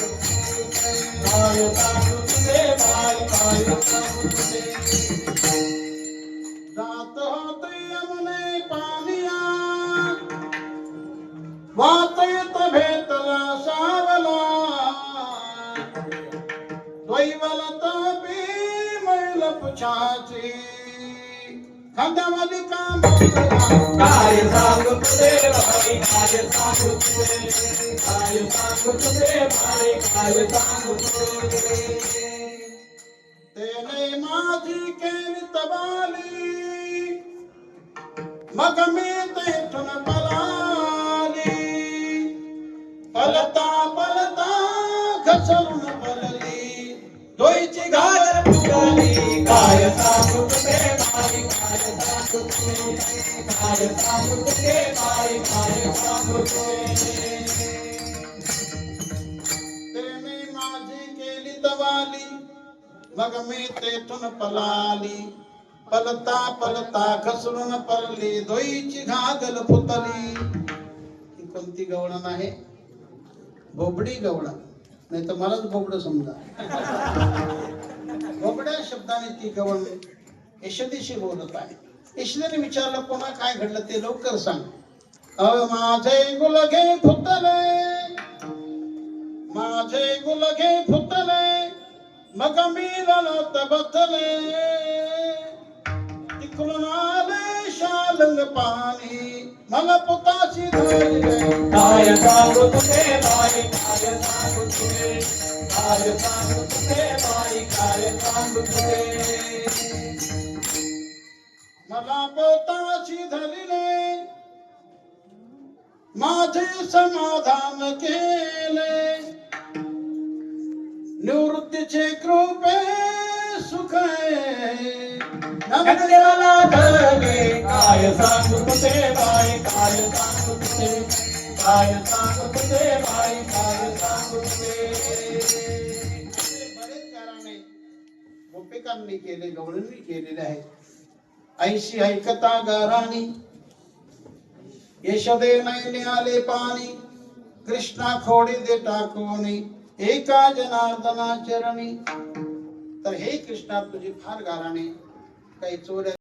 काय सांगू तुझे बाई काय सांगू तुझे जात होते यमुने पानिया वाचयत भेटला सावला द्वैवलता बी मैल पुछाची खांद्यामध्ये काम काय सांगू तुझे बाई काय सांगू तुझे काय सांगू तुझे बाई काय सांगू तुझे तेने माझी केली तबाली मग मी तेथून पलाली पलता पलता घसरून पडली दोईची घागर फुटली काय सांगू तुझे बाई काय सांगू तुझे काय सांगू तुझे बाई काय सांगू तुझे तेने माझी केली तबाली मग मी तेथून पलाली पलता पलता घसरून पडली दोईची घागल फुटली ही कोणती गवळण आहे बोबडी गवळण नाही तर मलाच बोबड समजा बोबड्या शब्दाने ती गवळण यशोदेशी बोलत आहे यशोदेने विचारलं कोणा काय घडलं ते लवकर सांग माझे गुलघे फुटले माझे गुलघे फुटले मग मी ललत बसले तिकडून आले शालंग पाणी मला पुताची धरले काय सांगू तुझे बाई काय सांगू तुझे काय सांगू तुझे बाई काय सांगू तुझे मला पोताची धरले माझे समाधान केले निवृत्तीचे कृपे सुख देवाला धरले काय सांगू तुझे बाई काय सांगू तुझे काय सांगू तुझे बाई काय सांगू तुझे बरेच गाराणे गोपिकांनी केले गवळणी केलेले आहेत ऐशी ऐकता गाराणी यशोदे नयने आले पाणी कृष्णा खोडी दे टाकूनी एका जनार्दना चरणी तर हे कृष्णा तुझी फार गाराणे काही चोऱ्या